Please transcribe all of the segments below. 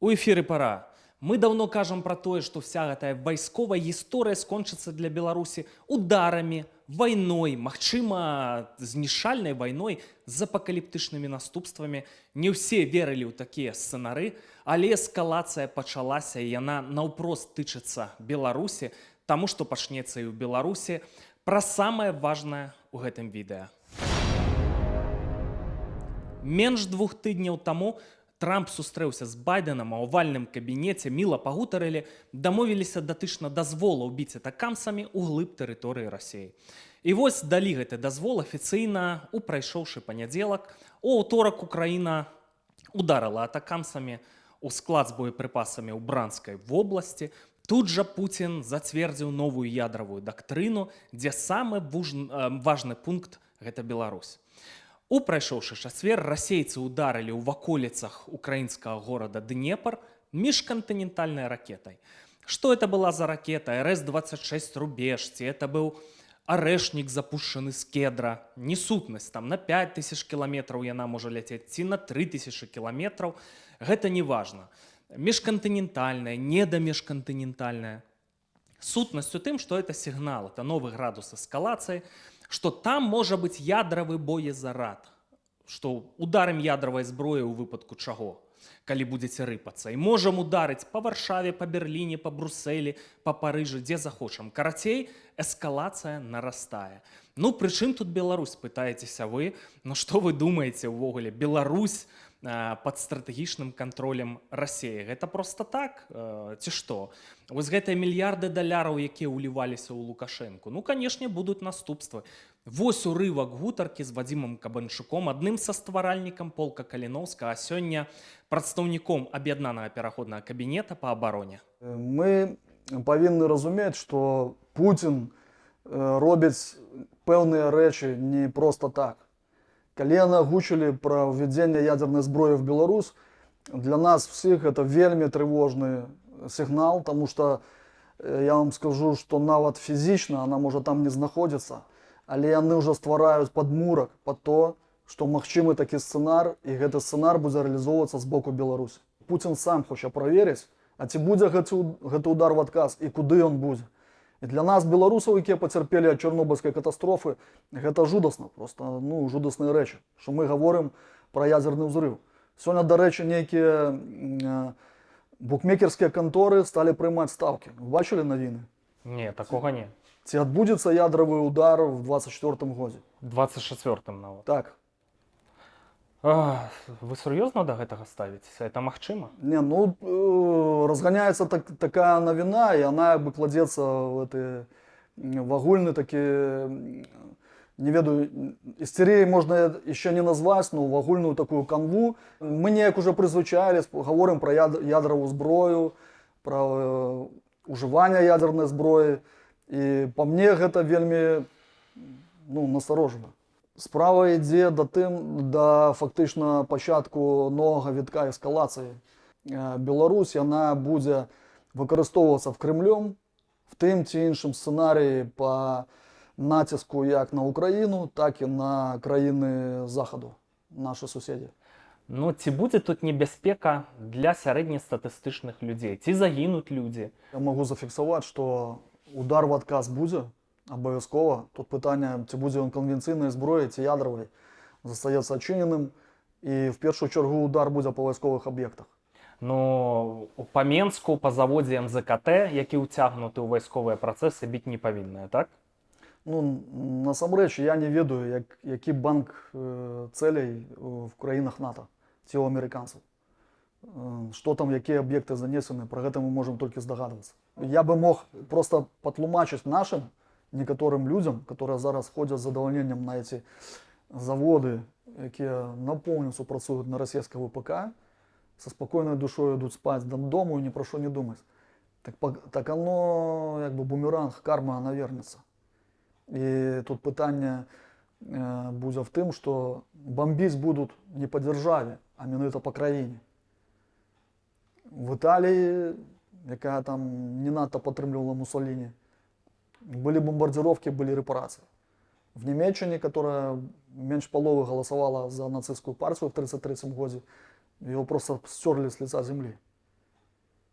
У эфіры пара. Мы давно кажам пра тое, што вся гэтая вайсковая гісторыя скончыцца для Беларусі ударамі, вайной, магчыма, знішальнай вайной з апакаліптычнымі наступствамі. Не ўсе верылі ў такія сцэнары, але эскалацыя пачалася, і яна наўпрост тычыцца Беларусі, таму што пачнецца і ў Беларусі. Пра самае важнае ў гэтым відэа. Менш 2 тыдняў таму Трамп сустрэўся з Байденам у авальным кабінеце, міла пагутарылі, дамовіліся датычна дазволу біць атакамсамі ў глыб тэрыторыі Расіі. І вось далі гэты дазвол афіцыйна у прайшоўшы панядзелак. У аўторак Украіна ударыла атакамсамі ў склад з боепрыпасамі ў Бранскай вобласці. Тут жа Пуцін зацвердзіў новую ядравую дактрыну, дзе самы важны пункт – гэта Беларусь. У прайшоўшы чацвер расейцы ударылі ў ваколіцах украінскага горада Днепр міжкантынентальнай ракетай. Што это была за ракета? РС-26 «Рубеж», ці это быў арэшнік, запушчаны з кедра? Не сутнасць, там на 5000 кіламетраў яна можа ляцець, ці на 3000 кіламетраў. Гэта не важна. Міжкантынентальная, недаміжкантынентальная. Сутнасць у тым, што это сігнал, это новы градус эскалацыі, што там можа быць ядравы боезарад, што ударым ядравай зброі ў выпадку чаго, калі будзеце рыпацца. І можам ударыць па Варшаве, па Берліне, па Брусэлі, па Парыжы, дзе захочам. Карацей, эскалацыя нарастае. Ну, пры чым тут Беларусь, пытаецеся вы? Ну, што вы думаеце ўвогуле? Беларусь пад стратэгічным кантролем Расіі. Гэта проста так? Ці што? Вось гэтыя мільярды даляраў, якія ўліваліся ў Лукашэнку. Ну, канешне, будуць наступствы. Вось урывак гутаркі з Вадзімам Кабанчуком, адным са стваральнікам полка Каліноўска, а сёння прадстаўніком аб'яднанага пераходнага кабінета па абароне. Мы павінны разумець, што Пуцін робіць пэўныя рэчы не проста так. Калі яны агучылі пра ўвядзенне ядзернай зброі в Беларусь, для нас всіх это вельмі трывожны сігнал, таму што я вам скажу, што нават фізічна она можа там не знаходзіцца, але яны ўжо ствараюць падмурак пад то, што магчымы такі сцэнар, і гэты сцэнар будзе рэалізоўвацца з боку Беларусі. Пуцін сам хоча праверыць, а ці будзе гэты удар в адказ і куды ён будзе. І для нас, беларусаў, якія пацярпелі ад чарнобыльскай катастрофы, гэта жудасна, проста, жудасныя рэчы, што мы гаворым пра ядзерны ўзрыв. Сёння, дарэчы, нейкія букмекерскія канторы сталі прымаць стаўкі. Вы бачылі навіны? Не, такога не. Ці адбудзецца ядравы удар в 24-м годзе? 24-м нават. Так. Вы сур'ёзна да гэтага ставіцеся? Это магчыма? Не, разганяецца такая навіна, і она як бы кладзецца в агульны такі, не ведаю, істеріяй можна яшчэ не назваць, но в агульную такую канву. Мы неяк уже прызвычаілись, гаворым пра ядравую зброю, пра ужыванне ядзернай зброі, і па мне гэта вельмі насторожна. Справа ідзе да фактычна пачатку новага вітка эскалацыі. Беларусь, яна будзе выкарыстоўвацца в Крымлём в тым ці іншым сцэнарыі па націску як на Украіну, так і на краіны захаду, нашы суседзі. Ну, ці будзе тут небяспека для сярэднестатыстычных людзей? Ці загінуць людзі? Я магу зафіксаваць, што удар в адказ будзе, абавязкова. Тут пытанне, ці будзе ён канвенцыйнай зброі, ці ядравай, застаецца адчыненым, і в першую чаргу удар будзе па вайсковых аб'ектах. Ну, па Менску, па заводзе МЗКТ, які ўцягнуты ў вайсковыя працэсы, біць не павінныя, так? Насамрэч, я не ведаю, які банк цэлей в краінах НАТО, ці ў амерыканцаў. Што там, якія аб'екты занесены, пра гэта мы можам толькі здагадвацца. Я бы мог проста патлумачыць нашым некаторым людзям, которые зараз ходзяць з задавальненнем на эти заводы, якія напоўніцу працуюць на расійскага ВПК, са спакойнай душой ідуць спаць дадому і ні пра што не думаць. Так оно, як бы бумеранг, карма, она вернецца. І тут пытанне будзе в тым, што бомбіць будуць не па дзяржаве, а менавіта па краіне. В Італіі, якая там не надта падтрымлівала Мусаліні, были бомбардировки, были репарации. В Німеччине, которая меньше половы голосовала за нацистскую партию в 1933 году, его просто стерли с лица земли.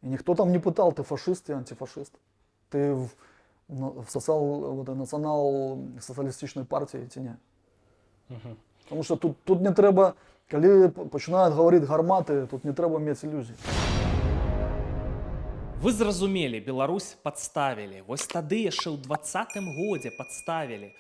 И никто там не пытал, ты фашист, ты антифашист. Ты в націонал-соціалістичної партії ці ні. Тому що тут не треба, коли починають говорити гармати, тут не треба мати ілюзій. Вы зразумелі, Беларусь падставілі. Вось тады яшчэ ў 20-м годзе падставілі.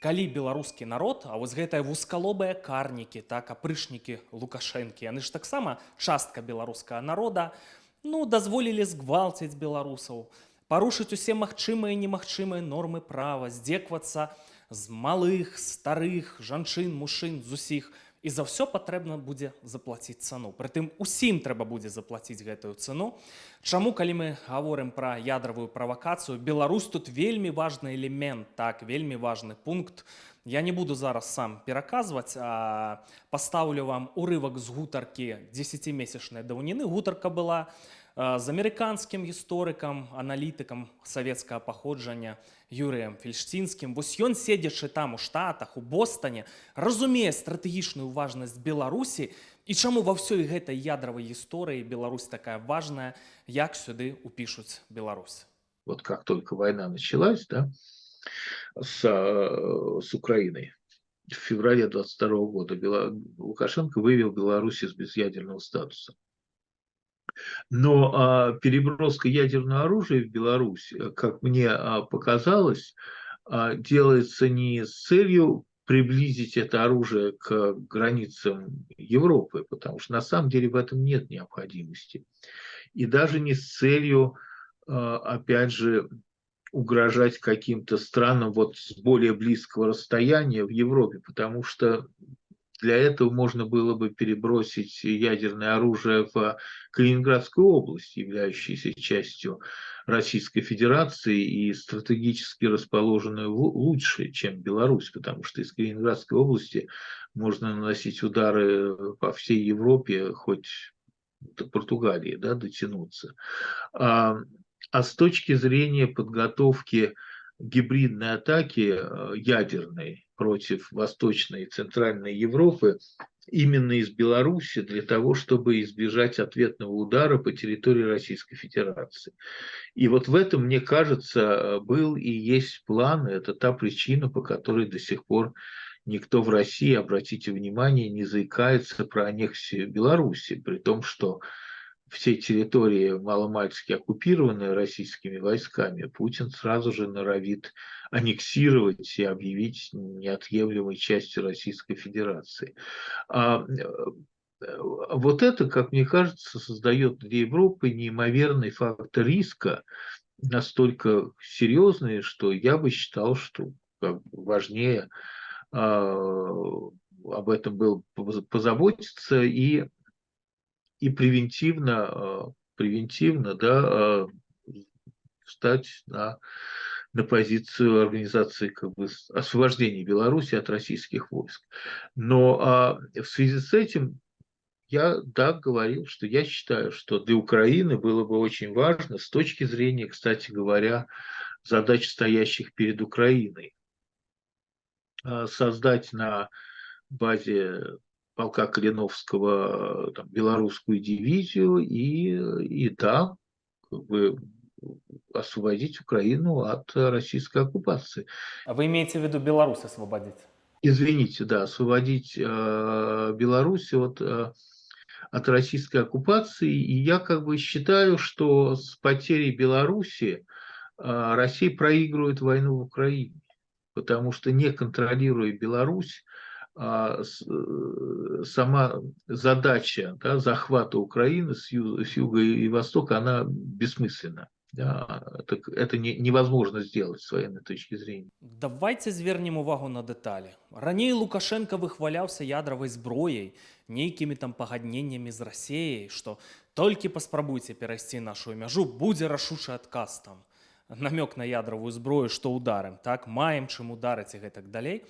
Калі беларускі народ, а вось гэтыя вузкалобыя карнікі, так, апрышнікі Лукашэнкі, яны ж таксама частка беларускага народа, ну, дазволілі згвалціць беларусаў, парушыць усе магчымыя і немагчымыя нормы права, здзеквацца з малых, старых, жанчын, мужчын, з усіх. І за ўсё патрэбна будзе заплаціць цану. Прытым усім трэба будзе заплаціць гэтую цану. Чаму, калі мы гаворым пра ядравую правакацыю, Беларусь тут вельмі важны элемент, так, вельмі важны пункт. Я не буду зараз сам пераказваць, а пастаўлю вам урывак з гутаркі 10-месячнай даўніны. Гутарка была з амерыканскім гісторыкам, аналітыкам савецкага паходжання Юрыем Фельштінскім. Вось ён, седзячы там у Штатах, у Бостане, разумее стратэгічную важнасць Беларусі і чаму ва ўсёй гэтай ядравай гісторыі Беларусь такая важная, як сюды упішуць Беларусь. Вот как только война началась, да, с Украиной, в феврале 22 года Лукашенко вывел Беларусь из безъядерного статуса. Но переброска ядерного оружия в Беларусь, как мне показалось, делается не с целью приблизить это оружие к границам Европы, потому что на самом деле в этом нет необходимости. И даже не с целью, опять же, угрожать каким-то странам вот с более близкого расстояния в Европе, потому что для этого можно было бы перебросить ядерное оружие в Калининградскую область, являющуюся частью Российской Федерации и стратегически расположенную лучше, чем Беларусь, потому что из Калининградской области можно наносить удары по всей Европе, хоть до Португалии, да, дотянуться. А с точки зрения подготовки гибридной атаки ядерной против Восточной и Центральной Европы именно из Беларуси для того, чтобы избежать ответного удара по территории Российской Федерации. И вот в этом, мне кажется, был и есть план, это та причина, по которой до сих пор никто в России, обратите внимание, не заикается про аннексию Беларуси, при том, что все территории маломальски оккупированные российскими войсками, Путин сразу же норовит аннексировать и объявить неотъемлемой частью Российской Федерации. Вот это, как мне кажется, создает для Европы неимоверный фактор риска, настолько серьезный, что я бы считал, что важнее об этом было позаботиться и превентивно, да, встать на позицию организации как бы освобождения Беларуси от российских войск. Но в связи с этим я, да, говорил, что я считаю, что для Украины было бы очень важно с точки зрения, кстати говоря, задач, стоящих перед Украиной, создать на базе полка Калиновского там, белорусскую дивизию и да, как бы освободить Украину от российской оккупации. А вы имеете в виду Беларусь освободить? Извините, да, освободить Беларусь от российской оккупации. И я как бы считаю, что с потерей Беларуси Россия проигрывает войну в Украине, потому что не контролируя Беларусь, сама задача, да, захвата Украины с юга и востока, она бессмысленна. Да, это невозможно сделать с военной точки зрения. Давайте звернем увагу на дэталі. Раней Лукашенко выхваляўся ядравай зброяй, нейкімі там пагадненнямі з Расіяй, што толькі паспрабуйце перайсці нашу мяжу, будзе рашучы адказ там. Намёк на ядравую зброю, што ударым, так, маем чым ударыць і гэтак далей.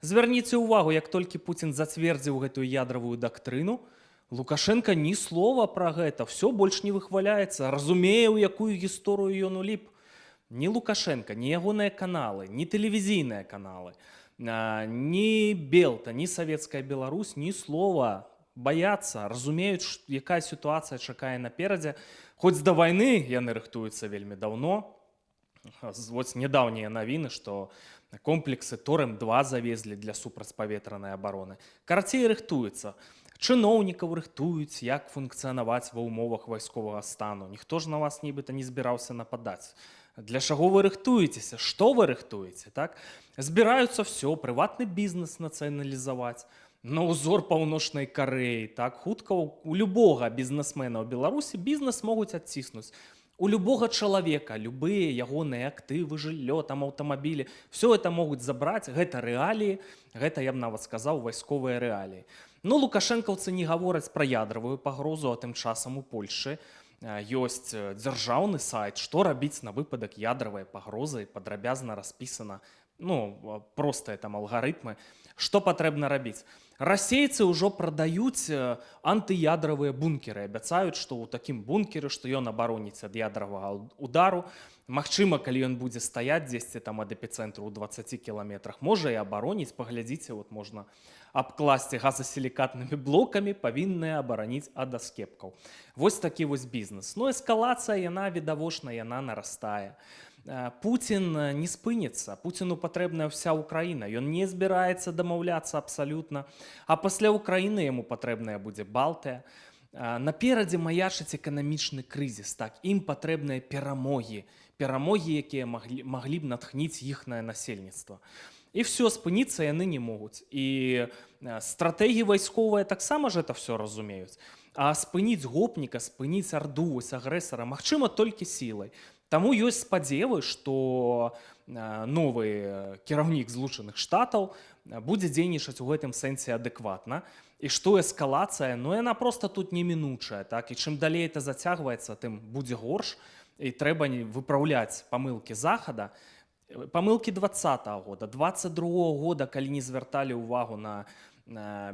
Звярніце ўвагу, як толькі Пуцін зацвердзіў гэтую ядравую дактрыну, Лукашенко ні слова пра гэта, ўсё больш не выхваляецца, разумее, у якую гісторыю ён уліп. Ні Лукашенко, ні ягоныя каналы, ні тэлевізійныя каналы, ні Белта, ні Савецкая Беларусь, ні слова Баяцца, разумеюць, якая сітуацыя чакае наперадзе. Хоць да вайны яны рыхтуюцца вельмі даўно. Вось нядаўнія навіны, што комплексы Торем-2 завезлі для супрацьпаветранай абароны. Карацей, рыхтуецца. Чыноўнікаў рыхтуюць, як функцыянаваць ва ўмовах вайсковага стану. Ніхто ж на вас нібыта не збіраўся нападаць. Для чаго вы рыхтуецеся? Што вы рыхтуеце? Так? Збіраюцца ўсё, прыватны бізнес нацыяналізаваць. На ўзор Паўночнай Карэі. Так? Хутка у любога бізнесмена ў Беларусі бізнес могуць адціснуць. У любога чалавека, любыя ягоныя актывы, жыллё, там аўтамабілі, все это могуць забраць, гэта рэаліі, гэта, я б нават сказаў, вайсковыя рэаліі. Ну, лукашэнкаўцы не гавораць пра ядравую пагрозу, а тым часам у Польшы ёсць дзяржаўны сайт, што рабіць на выпадак ядравай пагрозы, падрабязна распісана, ну, простыя там алгарытмы, што патрэбна рабіць. Расейцы ўжо прадаюць антыядравыя бункеры, абяцаюць, што ў такім бункеры, што ён абароніць ад ядравага удару. Магчыма, калі ён будзе стаяць дзесьці там ад эпіцэнтру ў 20 кіламетрах, можа і абароніць, паглядзіце, вот можна абкласці газасілікатнымі блокамі, павінныя абараніць ад аскепкаў. Вось такі вось бізнес. Ну, эскалацыя, яна відавочна, яна нарастае. Путін не спыніцца, Пуціну патрэбная вся Украіна, ён не збіраецца дамаўляцца абсалютна, а пасля Украіны яму патрэбная будзе Балтыя. Наперадзе маячыць эканамічны крызіс, так, ім патрэбныя перамогі, якія маглі б натхніць іхнае насельніцтва. І все, спыніцца яны не могуць. І стратэгіі вайсковыя таксама ж это все разумеюць. А спыніць гопніка, спыніць арду, ось агрэсара, магчыма, толькі сілай. Таму ёсць спадзевы, што новы кіраўнік Злучаных Штатаў будзе дзейнічаць у гэтым сэнсе адэкватна, і што эскалацыя, ну яна проста тут немінучая, так, і чым далей это зацягваецца, тым будзе горш, і трэба выпраўляць памылкі Захада, памылкі 20-го года, 22-го года, калі не звярталі ўвагу на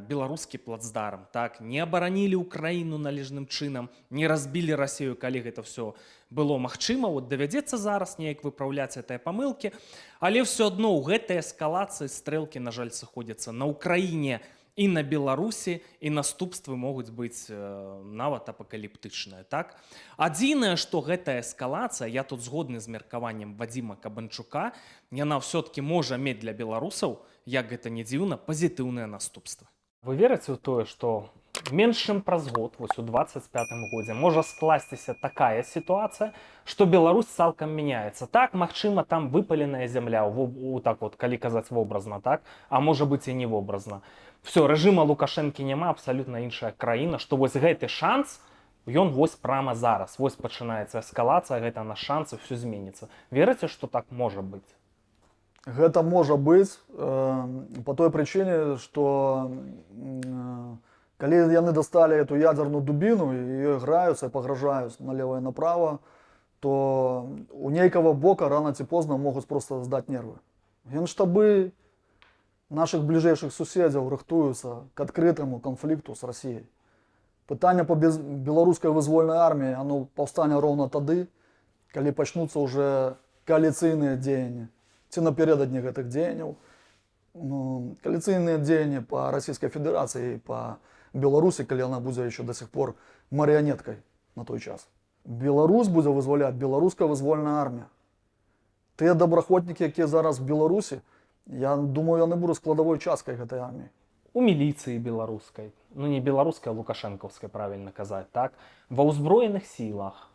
беларускі плацдарм, так, не абаранілі Украіну належным чынам, не разбілі Расію, калі гэта все было магчыма, вот давядзецца зараз неяк выпраўляць гэтыя памылкі, але все адно ў гэтай эскалацыі стрэлкі, на жаль, сыходзяцца на Украіне і на Беларусі, і наступствы могуць быць нават апакаліптычныя, так. Адзінае, што гэтая эскалацыя, я тут згодны з меркаваннем Вадзіма Кабанчука, яна ўсё-таки можа мець для беларусаў, як гэта не дзіўна, пазітыўныя наступствы. Вы верыце ў тое, што менш чым праз год, вось у 25-м годзе, можа скласціся такая сітуацыя, што Беларусь цалкам мяняецца. Так, магчыма, там выпаленая зямля, так вот, калі казаць вобразна, так, а можа быць і не вобразна. Все, рэжыма Лукашэнкі няма, абсалютна іншая краіна, што вось гэты шанс, ён вось прама зараз, вось пачынаецца эскалацыя, гэта наш шанс, і все зменіцца. Верыце, што так можа быць? Гэта можа быць по той прычыне, што калі яны дасталі эту ядзерную дубіну і граюцца і пагражаюць налево і направо, то у нейкага бока рана ці позна могуць проста здаць нервы. Генштабы наших бліжэйшых суседзяў рыхтуюцца к адкрытаму канфлікту з Расіяй. Пытанне па беларускай вызвольнай арміі, оно паўстане роўна тады, калі пачнуцца ўжо кааліцыйныя дзеянні. Ці напярэдадні гэтых дзеянняў. Кааліцыйныя дзеянні па Расійскай Федэрацыі і па Беларусі, калі яна будзе яшчэ да сих пор марыянеткай на той час. Беларусь будзе вызваляць беларуская вызвольная армія. Тыя добраахвотнікі, якія зараз в Беларусі, я думаю, яны будуць складавой часткай гэтай арміі. У міліцыі беларускай, ну не беларускай, а лукашэнкаўскай, правільна казаць, так, ва ўзброеных сілах,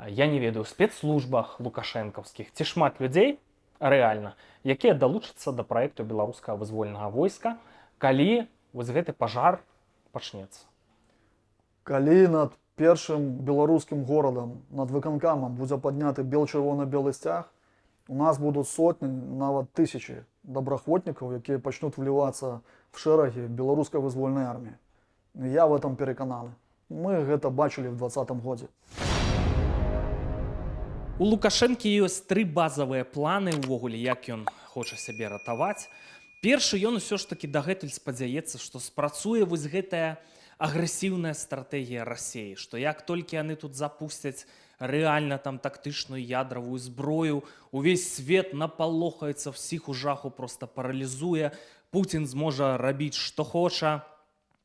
я не ведаю, спецслужбах лукашэнкаўскіх, ці шмат людзей, рэальна, якія далучацца да праекту беларускага вызвольнага войска, калі вось гэты пажар пачнецца. Калі над першым беларускім горадам, над выканкамам будзе падняты бел-чырвона-белы сцяг, у нас будуць сотні, нават тысячы добраахвотнікаў, якія пачнуць влівацца в шэрагі беларускай вызвольнай арміі. Я в этом перакананы. Мы гэта бачылі в 2020 годзе. У Лукашэнкі ёсць 3 базавыя планы ўвогуле, як ён хоча сябе ратаваць. Першы, ён усё ж такі дагэтуль спадзяецца, што спрацуе вось гэтая агрэсіўная стратэгія Расіі, што як толькі яны тут запусцяць рэальна там тактычную ядравую зброю, увесь свет напалохаецца, всіх у жаху проста паралізуе, Пуцін зможа рабіць што хоча,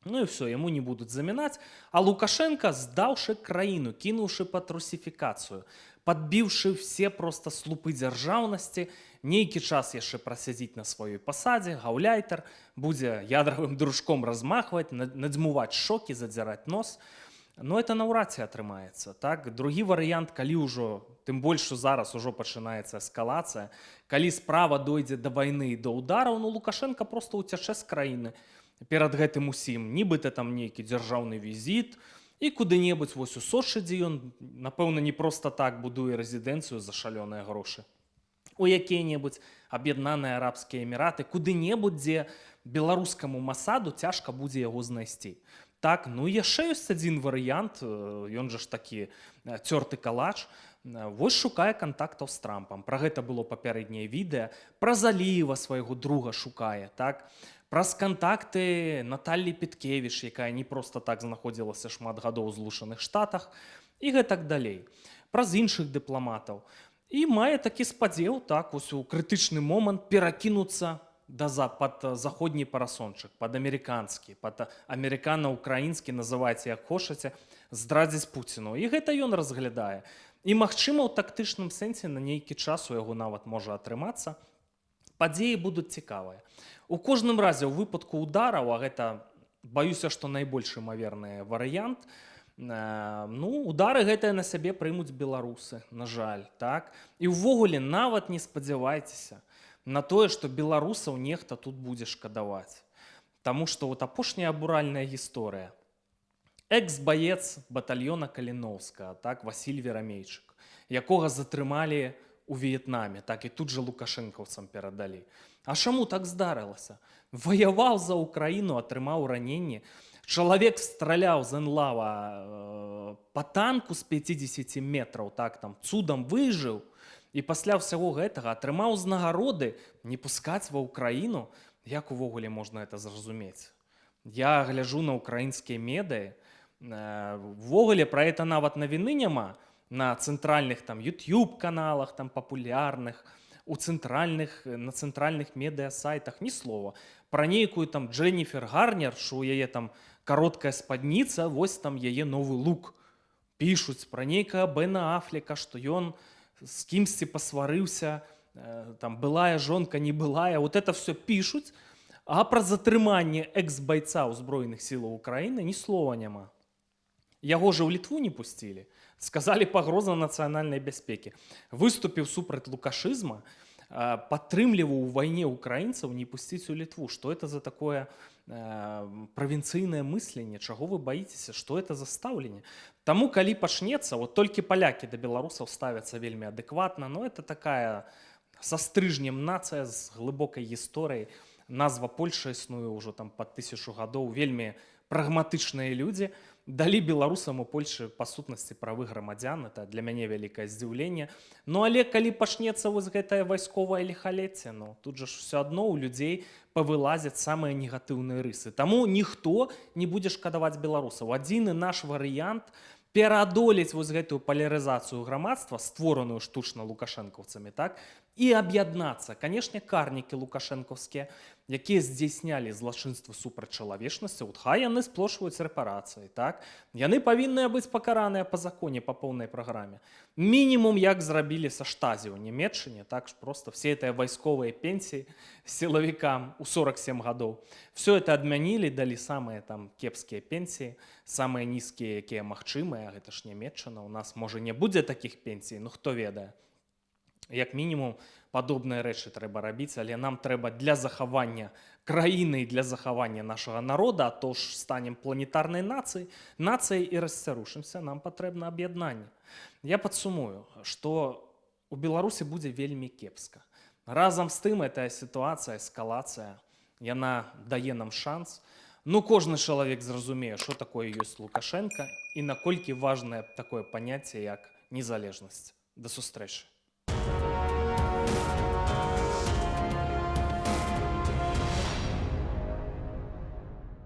Ну и все, ему не будут заминать. А Лукашенко, сдавший краину, кинувший под русификацию, подбивший все просто слупы державности, нейкі час яшчэ прасядзіць на сваёй пасадзе, гаўляйтер, будзе ядравым дружком размахваць, надзьмуваць шокі, задзіраць нос. Но это наўрад ці атрымаецца. Так? Другі варыянт, калі ўжо, тым больш, што зараз ужо пачынаецца эскалацыя, калі справа дойдзе да вайны і да ўдараў, ну Лукашенко просто уцячэ з краіны перад гэтым усім, нібыта там нейкі дзяржаўны візіт, і куды-небудзь вось у Сочы, дзе ён, напэўна, не проста так будуе рэзідэнцыю за шалёныя грошы, у якія-небудзь аб'яднаныя арабскія эміраты, куды-небудзь, дзе беларускаму масаду цяжка будзе яго знайсці. Так, ну яшчэ ёсць адзін варыянт, ён жа ж такі цёрты калач, вось шукае кантактаў з Трампам. Пра гэта было папярэдняе відэа, праз Аліева свайго друга шукае, так? Праз кантакты Наталлі Петкевіч, якая не проста так знаходзілася шмат гадоў у Злучаных Штатах, і гэтак далей. Праз іншых дыпламатаў. І мае такі спадзеў, так, вось у крытычны момант перакінуцца пад заходні парасончык, пад амерыканскі, пад амерыкана-украінскі, называйце як хочаце, здрадзіць Пуціну. І гэта ён разглядае. І, магчыма, ў тактычным сэнсе на нейкі час у яго нават можа атрымацца. Падзеі будуць цікавыя. У кожным разе, у выпадку удараў, а гэта, баюся, што найбольш імаверны варыянт, ну, удары гэтыя на сябе прымуць беларусы, на жаль, так? І ўвогуле нават не спадзявайцеся на тое, што беларусаў нехта тут будзе шкадаваць. Таму што вот апошняя абуральная гісторыя. Экс-баец батальёна Каліноўскага, так, Васіль Верамейчык, якога затрымалі у В'етнаме, так, і тут жа лукашэнкаўцам перадалі. А чаму так здарылася? Ваяваў за Украіну, атрымаў раненні. Чалавек страляў з энлава па танку з 50 метраў, так, там, цудам выжыў, і пасля ўсяго гэтага атрымаў узнагароды не пускаць ва Ўкраіну. Як увогуле можна гэта зразумець? Я гляджу на украінскія медыі, ввогуле пра гэта нават навіны няма на цэнтральных там YouTube-каналах, там папулярных, на цэнтральных медыа-сайтах ні слова. Пра нейкую там Дженніфер Гарнер, што у яе там кароткая спадніца, вось там яе новы лук. Пішуць пра нейкага Бена Афлека, што ён з кімсьці пасварыўся, там былая жонка, не былая. Вот это все пішуць, а пра затрыманне экс-байца ўзброеных сілаў Украіны ні слова няма. Яго же ў Літву не пусцілі. Сказалі, пагроза нацыянальнай бяспекі. Выступіў супраць лукашызма, падтрымліваў у вайне украінцаў не пусціць у Літву. Што это за такое правінцыйнае мысленне? Чаго вы баіцеся? Што это за стаўленне? Таму, калі пачнецца, вот толькі палякі да беларусаў ставяцца вельмі адэкватна, но это такая са стрыжнем нацыя з глыбокай гісторыяй. Назва Польша існуе ўжо там пад 1000 гадоў. Вельмі прагматычныя людзі далі беларусам у Польшы па сутнасці правы грамадзян. Это для мяне вялікае здзіўленне. Ну але калі пачнецца вось гэтае вайсковае ліхалецце, ну тут жа ж ўсё адно ў людзей павылазяць самыя негатыўныя рысы. Таму ніхто не будзе шкадаваць беларусаў. Адзіны наш варыянт пераадолець вось гэтую палярызацыю грамадства, створаную штучна лукашэнкаўцамі, так, і аб'яднацца. Канешне, карнікі лукашэнкаўскія, якія здзейснялі злачынствы супраць чалавечнасці, от хай яны сплошваюць рэпарацыі, так? Яны павінны быць пакараныя па законе, па поўнай праграме. Мінімум, як зрабілі са штазі ў Нямецчыне, так, просто все гэтыя вайсковыя пенсіі сілавікам у 47 гадоў. Все это адмянілі, далі самыя там кепскія пенсіі, самыя нізкія, якія магчымыя, гэта ж Нямецчына. У нас, можа, не будзе такіх пенсій, ну хто ведае. Як мінімум, падобныя рэчы трэба рабіць, але нам трэба для захавання краіны і для захавання нашага народа, а то ж станем планетарнай нацыяй і расцярушымся, нам патрэбна аб'яднанне. Я падсумую, што у Беларусі будзе вельмі кепска. Разам з тым, гэтая сітуацыя, эскалацыя, яна дае нам шанс. Ну, кожны чалавек зразумее, што такое ёсць Лукашенка і наколькі важнае такое паняцце, як незалежнасць. До сустрэчы.